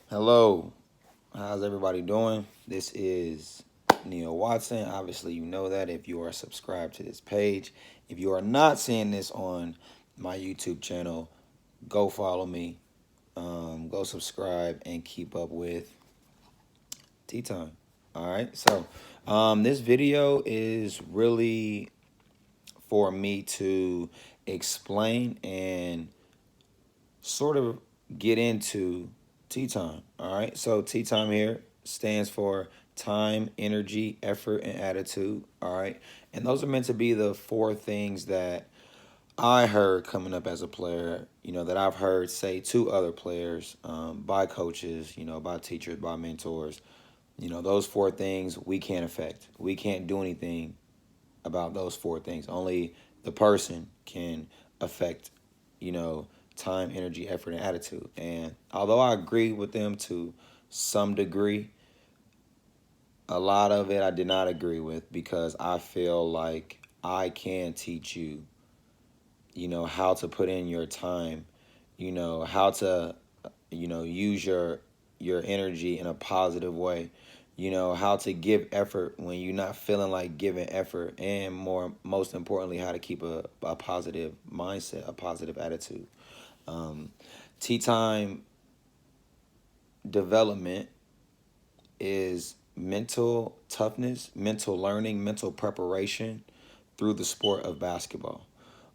Hello, how's everybody doing? This is Neil Watson. Obviously, you know that if you are subscribed to this page. If you are not seeing this on my YouTube channel, go follow me, go subscribe, and keep up with Tea Time. All right, so this video is really for me to explain and sort of get into tea time. All right. So tea time here stands for time, energy, effort, and attitude. All right. And those are meant to be the four things that I heard coming up as a player, that I've heard say to other players, by coaches, by teachers, by mentors. Those four things we can't affect. We can't do anything about those four things. Only the person can affect, you know, time, energy, effort, and attitude. And although I agree with them to some degree, a lot of it I did not agree with because I feel like I can teach you, how to put in your time, how to, use your energy in a positive way, how to give effort when you're not feeling like giving effort, and most importantly, how to keep a positive mindset, a positive attitude. um, Tea time development is mental toughness, mental learning, mental preparation through the sport of basketball.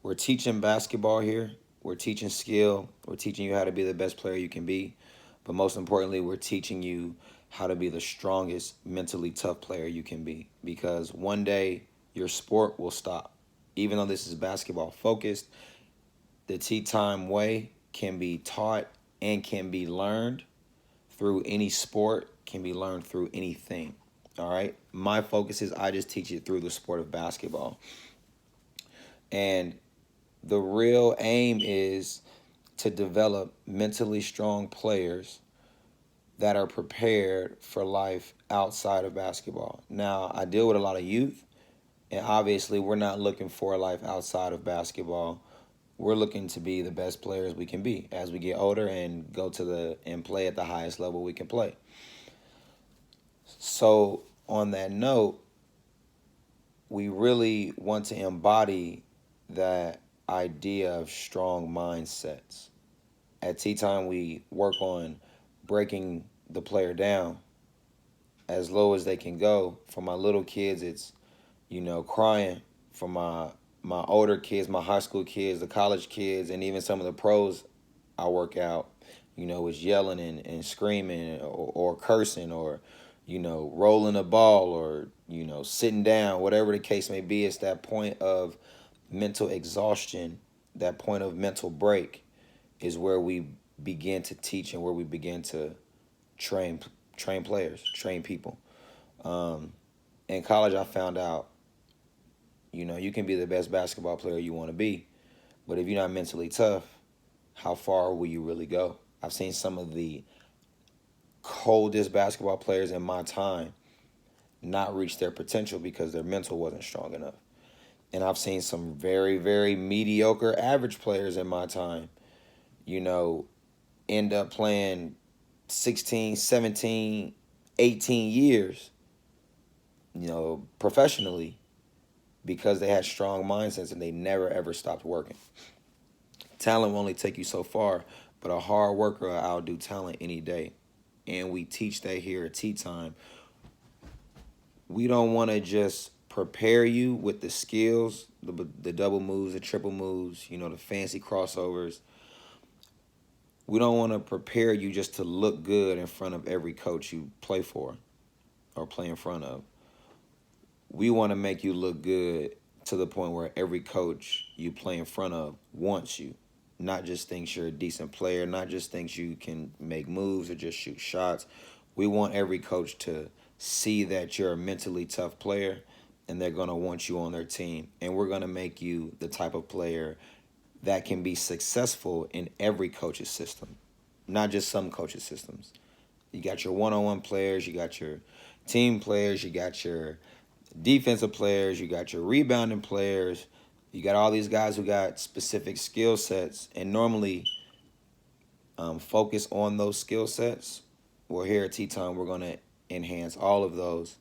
We're teaching basketball here. We're teaching skill. We're teaching you how to be the best player you can be. But most importantly, we're teaching you how to be the strongest, mentally tough player you can be. Because one day, your sport will stop. Even though this is basketball focused, the tea time way can be taught and can be learned through any sport, can be learned through anything. All right. My focus is I just teach it through the sport of basketball. And the real aim is to develop mentally strong players that are prepared for life outside of basketball. Now, I deal with a lot of youth, and obviously, we're not looking for a life outside of basketball. We're looking to be the best players we can be as we get older and go to and play at the highest level we can play. So, on that note, we really want to embody that idea of strong mindsets. At tea time, we work on breaking the player down as low as they can go. For my little kids, it's, crying. For my older kids, my high school kids, the college kids, and even some of the pros I work out, is yelling and screaming, or cursing, or, rolling a ball, or, sitting down, whatever the case may be. It's that point of mental exhaustion, that point of mental break is where we begin to teach and where we begin to train train players, train people. In college, I found out, you can be the best basketball player you want to be, but if you're not mentally tough, how far will you really go? I've seen some of the coldest basketball players in my time not reach their potential because their mental wasn't strong enough. And I've seen some very, very mediocre average players in my time, you know, end up playing 16, 17, 18 years, professionally because they had strong mindsets and they never ever stopped working. Talent will only take you so far, but a hard worker will outdo talent any day. And we teach that here at Tea Time. We don't want to just prepare you with the skills, the double moves, the triple moves, the fancy crossovers. We don't want to prepare you just to look good in front of every coach you play for or play in front of. We want to make you look good to the point where every coach you play in front of wants you, not just thinks you're a decent player, not just thinks you can make moves or just shoot shots. We want every coach to see that you're a mentally tough player, and they're going to want you on their team. And we're going to make you the type of player that can be successful in every coach's system, not just some coaches' systems. You got your one-on-one players, you got your team players, you got your defensive players, you got your rebounding players, you got all these guys who got specific skill sets, and normally focus on those skill sets Well, here at T-Time, we're going to enhance all of those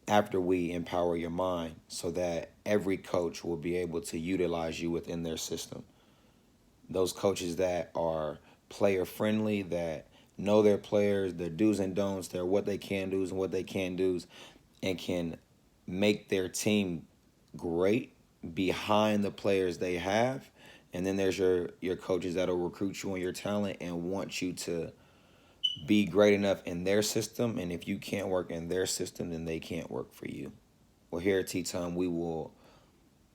after we empower your mind so that every coach will be able to utilize you within their system. Those coaches that are player friendly, that know their players, their do's and don'ts, their what they can do and what they can't do, and can make their team great behind the players they have. And then there's your coaches that'll recruit you on your talent and want you to be great enough in their system. And if you can't work in their system, then they can't work for you. Well, here at T-Time, we will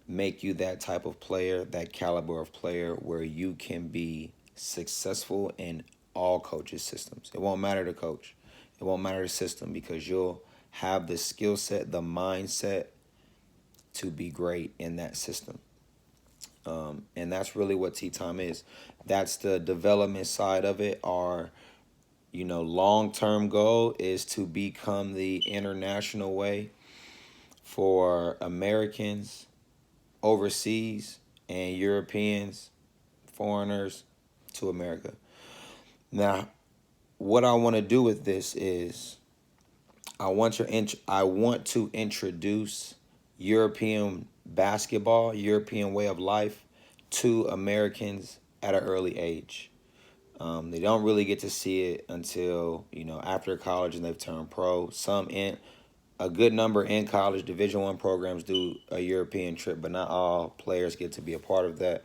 make you that type of player, that caliber of player where you can be successful in all coaches' systems. It won't matter the coach. It won't matter the system because you'll have the skill set, the mindset to be great in that system. And that's really what T-Time is. That's the development side of it. Our, long-term goal is to become the international way for Americans overseas and Europeans, foreigners to America. Now, what I want to do with this is I want to introduce European basketball, European way of life to Americans at an early age. They don't really get to see it until after college and they've turned pro. A good number in college Division I programs do a European trip, but not all players get to be a part of that.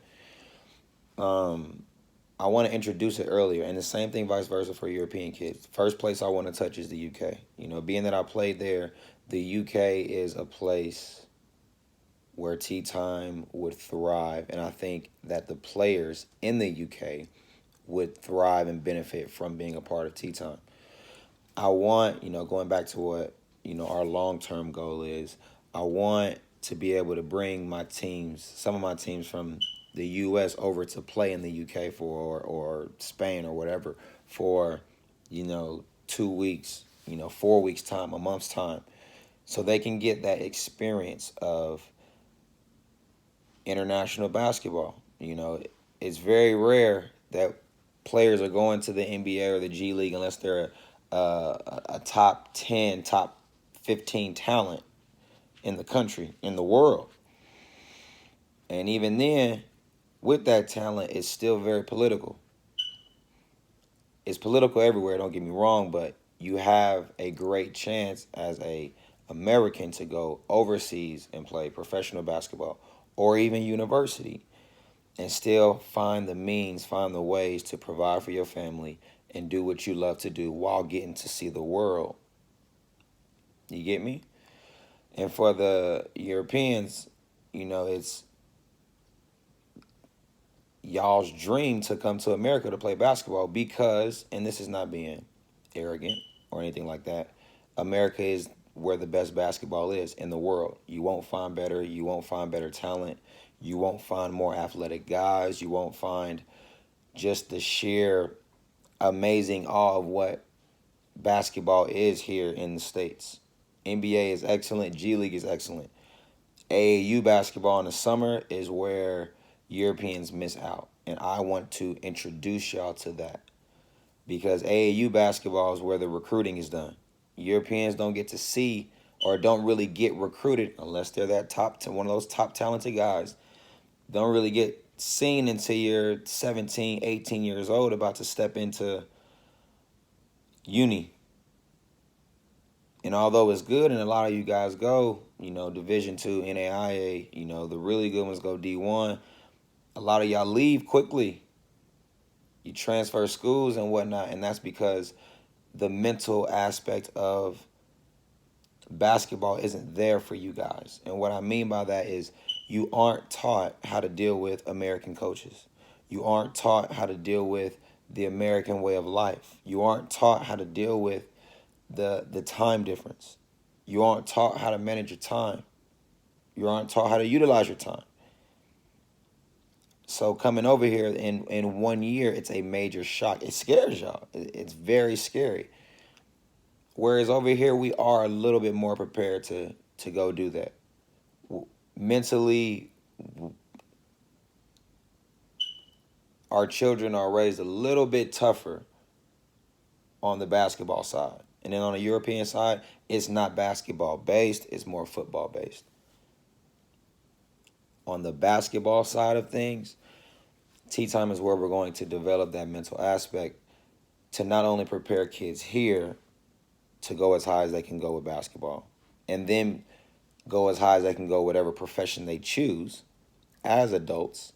I want to introduce it earlier, and the same thing vice versa for European kids. First place I want to touch is the UK. Being that I played there, the UK is a place where T-Time would thrive, and I think that the players in the UK would thrive and benefit from being a part of T-Time. I want, going back to what, our long-term goal is, I want to be able to bring some of my teams from the U.S. over to play in the U.K. or Spain or whatever for, 2 weeks, 4 weeks time, a month's time, so they can get that experience of international basketball. It's very rare that players are going to the NBA or the G League unless they're a top 10, top 15 talent in the country, in the world. And even then, with that talent, it's still very political. It's political everywhere, don't get me wrong, but you have a great chance as a American to go overseas and play professional basketball or even university and still find the ways to provide for your family and do what you love to do while getting to see the world. You get me? And for the Europeans, it's y'all's dream to come to America to play basketball because, and this is not being arrogant or anything like that, America is where the best basketball is in the world. You won't find better talent. You won't find more athletic guys. You won't find just the sheer amazing awe of what basketball is here in the States. NBA is excellent. G League is excellent. AAU basketball in the summer is where Europeans miss out. And I want to introduce y'all to that because AAU basketball is where the recruiting is done. Europeans don't get to see or don't really get recruited unless they're one of those top talented guys. Don't really get seen until you're 17, 18 years old, about to step into uni. And although it's good and a lot of you guys go, Division II, NAIA, the really good ones go D1, a lot of y'all leave quickly. You transfer schools and whatnot, and that's because the mental aspect of basketball isn't there for you guys. And what I mean by that is you aren't taught how to deal with American coaches. You aren't taught how to deal with the American way of life. You aren't taught how to deal with the time difference. You aren't taught how to manage your time. You aren't taught how to utilize your time. So coming over here in 1 year, it's a major shock. It scares y'all. It's very scary. Whereas over here, we are a little bit more prepared to go do that. Mentally, our children are raised a little bit tougher on the basketball side. And then on the European side, it's not basketball based, it's more football based. On the basketball side of things, tea time is where we're going to develop that mental aspect to not only prepare kids here to go as high as they can go with basketball, and then go as high as they can go whatever profession they choose as adults,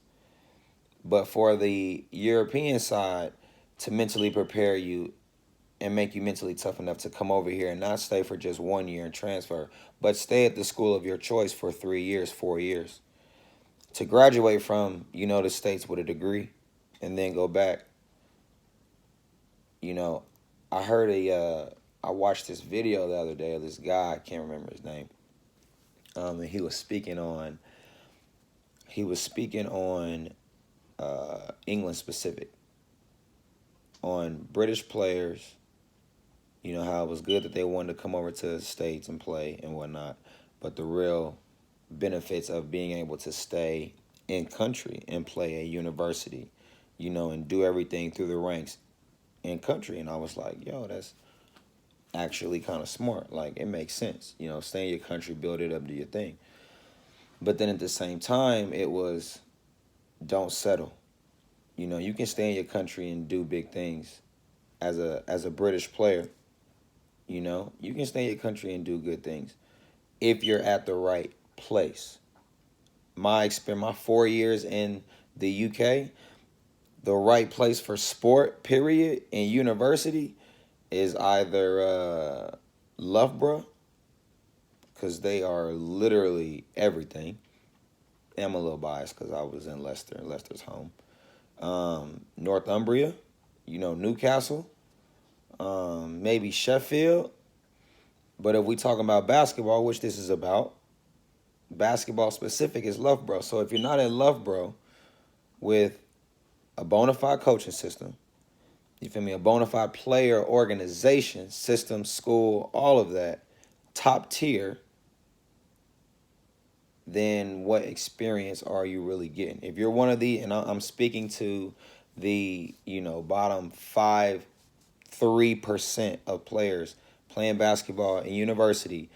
but for the European side to mentally prepare you and make you mentally tough enough to come over here and not stay for just 1 year and transfer, but stay at the school of your choice for 3 years, 4 years, to graduate from, the States with a degree and then go back. I watched this video the other day of this guy, I can't remember his name. And he was speaking on England specific, on British players, how it was good that they wanted to come over to the States and play and whatnot, but the real benefits of being able to stay in country and play at university, and do everything through the ranks in country. And I was like, yo, that's actually kind of smart. Like, it makes sense. Stay in your country, build it up, do your thing. But then at the same time, it was, don't settle. You can stay in your country and do big things as a British player. You can stay in your country and do good things if you're at the right place. My 4 years in the UK, the right place for sport, period, in university is either Loughborough, because they are literally everything. I'm a little biased because I was in Leicester, and Leicester's home. Northumbria, Newcastle, maybe Sheffield. But if we talking about basketball, which this is about, basketball specific is Loughborough. So if you're not in Loughborough with a bona fide coaching system, you feel me, a bona fide player organization, system, school, all of that, top tier, then what experience are you really getting? If you're one of the, and I'm speaking to the, bottom 3% of players playing basketball in university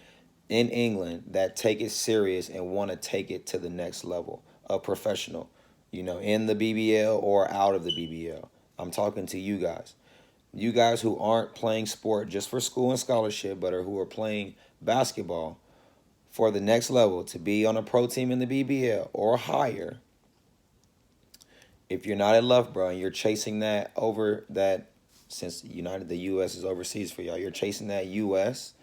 in England that take it serious and want to take it to the next level of professional, in the BBL or out of the BBL. I'm talking to you guys. You guys who aren't playing sport just for school and scholarship, but who are playing basketball for the next level to be on a pro team in the BBL or higher. If you're not at Loughborough and you're chasing that over that, since the U.S. is overseas for y'all, you're chasing that U.S.,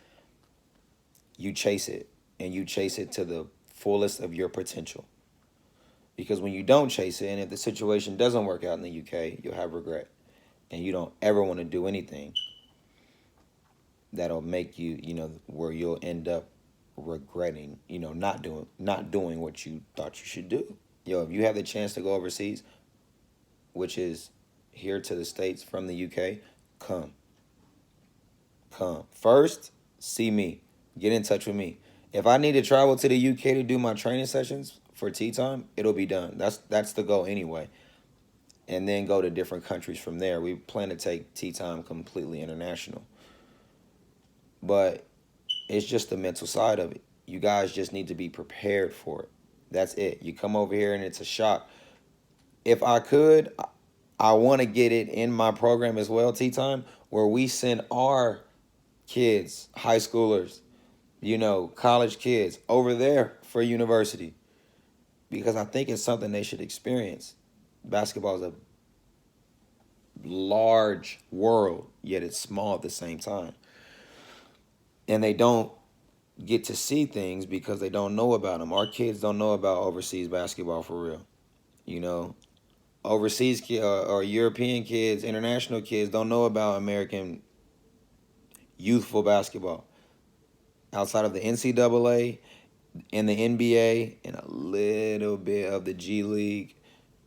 you chase it, and you chase it to the fullest of your potential. Because when you don't chase it, and if the situation doesn't work out in the UK, you'll have regret. And you don't ever want to do anything that'll make you, where you'll end up regretting, not doing what you thought you should do. If you have the chance to go overseas, which is here to the States from the UK, come. First, see me. Get in touch with me. If I need to travel to the UK to do my training sessions for tea time, it'll be done. That's the goal anyway. And then go to different countries from there. We plan to take tea time completely international. But it's just the mental side of it. You guys just need to be prepared for it. That's it. You come over here and it's a shock. If I could, I want to get it in my program as well, tea time, where we send our kids, high schoolers, college kids over there for university. Because I think it's something they should experience. Basketball is a large world, yet it's small at the same time. And they don't get to see things because they don't know about them. Our kids don't know about overseas basketball for real. Overseas kids or European kids, international kids don't know about American youthful basketball. Outside of the NCAA and the NBA and a little bit of the G League,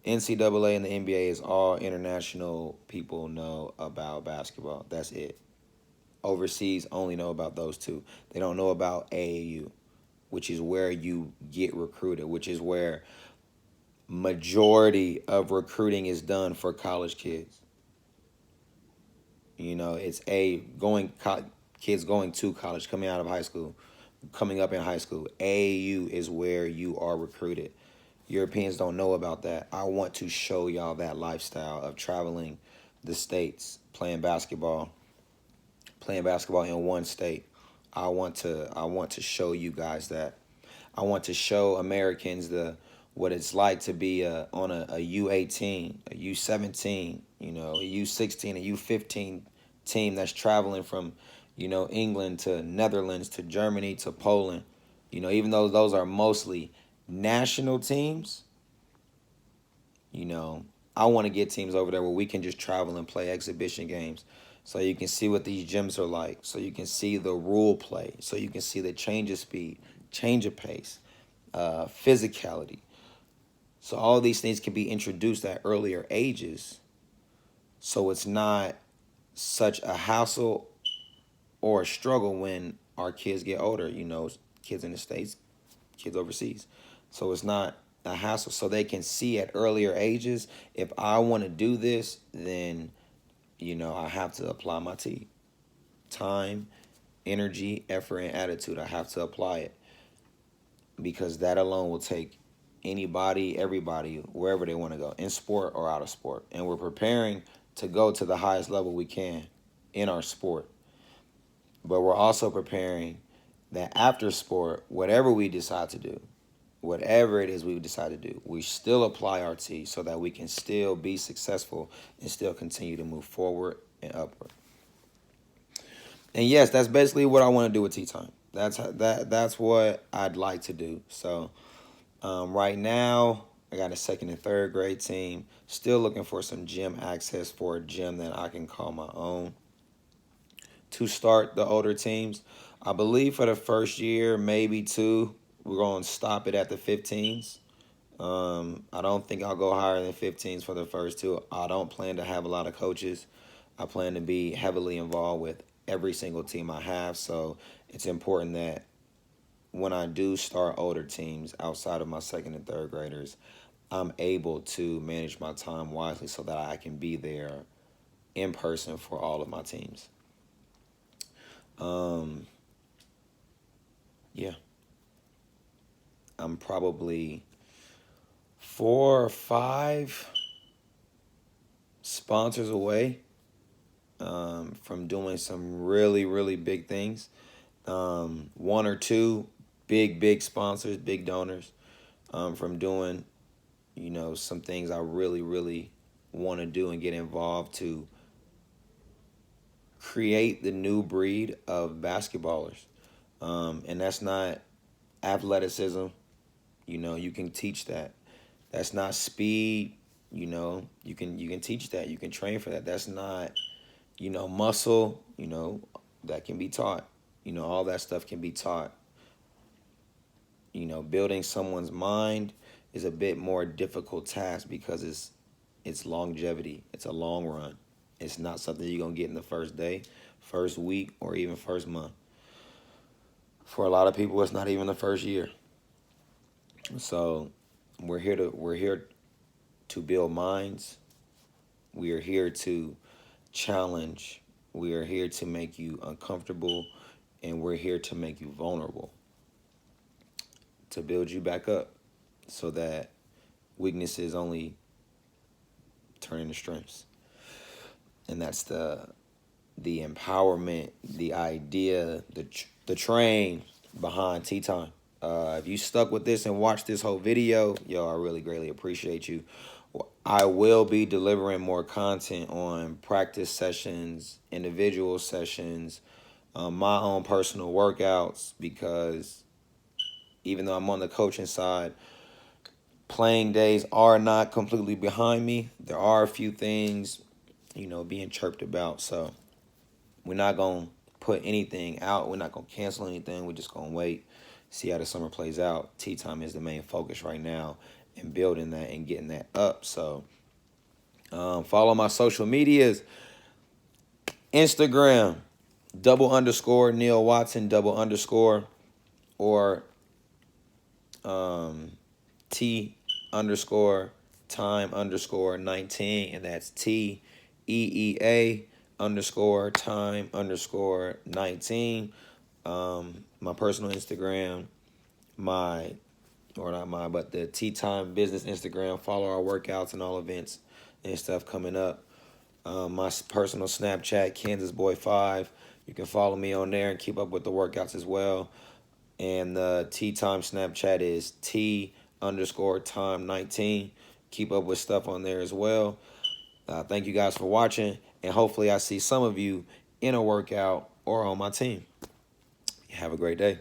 NCAA and the NBA is all international people know about basketball. That's it. Overseas only know about those two. They don't know about AAU, which is where you get recruited, which is where majority of recruiting is done for college kids. It's kids going to college, coming out of high school, coming up in high school. AAU is where you are recruited. Europeans don't know about that. I want to show y'all that lifestyle of traveling the states, playing basketball in one state. I want to show you guys that. I want to show Americans the what it's like to be on a U18, a U17, a U16, a U15 team that's traveling from, England to Netherlands to Germany to Poland. Even though those are mostly national teams, you know, I want to get teams over there where we can just travel and play exhibition games. So you can see what these gyms are like. So you can see the rule play. So you can see the change of speed, change of pace, physicality. So all these things can be introduced at earlier ages. So it's not such a hassle or a struggle when our kids get older, kids in the States, kids overseas. So it's not a hassle. So they can see at earlier ages, if I want to do this, then, I have to apply my time, energy, effort, and attitude. I have to apply it because that alone will take anybody, everybody, wherever they want to go, in sport or out of sport. And we're preparing to go to the highest level we can in our sport. But we're also preparing that after sport, whatever we decide to do, whatever it is we decide to do, we still apply our T so that we can still be successful and still continue to move forward and upward. And yes, that's basically what I want to do with Tea Time. That's what I'd like to do. So right now, I got a second and third grade team. Still looking for some gym access for a gym that I can call my own to start the older teams. I believe for the first year, maybe two, we're going to stop it at the 15s. I don't think I'll go higher than 15s for the first two. I don't plan to have a lot of coaches. I plan to be heavily involved with every single team I have. So it's important that when I do start older teams outside of my second and third graders, I'm able to manage my time wisely so that I can be there in person for all of my teams. Yeah. I'm probably 4 or 5 sponsors away from doing some really, really big things. 1 or 2 big sponsors, big donors from doing, some things I really, really want to do and get involved to create the new breed of basketballers. And that's not athleticism. You can teach that. That's not speed. You can teach that. You can train for that. That's not, muscle. That can be taught. All that stuff can be taught. Building someone's mind is a bit more difficult task because it's longevity. It's a long run. It's not something you're gonna get in the first day, first week, or even first month. For a lot of people, it's not even the first year. So we're here to build minds. We are here to challenge. We are here to make you uncomfortable, and we're here to make you vulnerable, to build you back up so that weaknesses only turn into strengths. And that's the empowerment, the idea, the train behind Tea Time. If you stuck with this and watched this whole video, I really greatly appreciate you. I will be delivering more content on practice sessions, individual sessions, my own personal workouts, because even though I'm on the coaching side, playing days are not completely behind me. There are a few things, being chirped about. So we're not going to put anything out. We're not going to cancel anything. We're just going to wait, see how the summer plays out. Tea Time is the main focus right now and building that and getting that up. So follow my social medias. Instagram, __ Neil Watson, _ or T_time_19, and that's TEEA underscore time underscore 19. My personal Instagram, my or not mine, but the Tea Time Business Instagram. Follow our workouts and all events and stuff coming up. My personal Snapchat, Kansas Boy 5. You can follow me on there and keep up with the workouts as well. And the Tea Time Snapchat is T underscore time 19. Keep up with stuff on there as well. Thank you guys for watching, and hopefully I see some of you in a workout or on my team. Have a great day.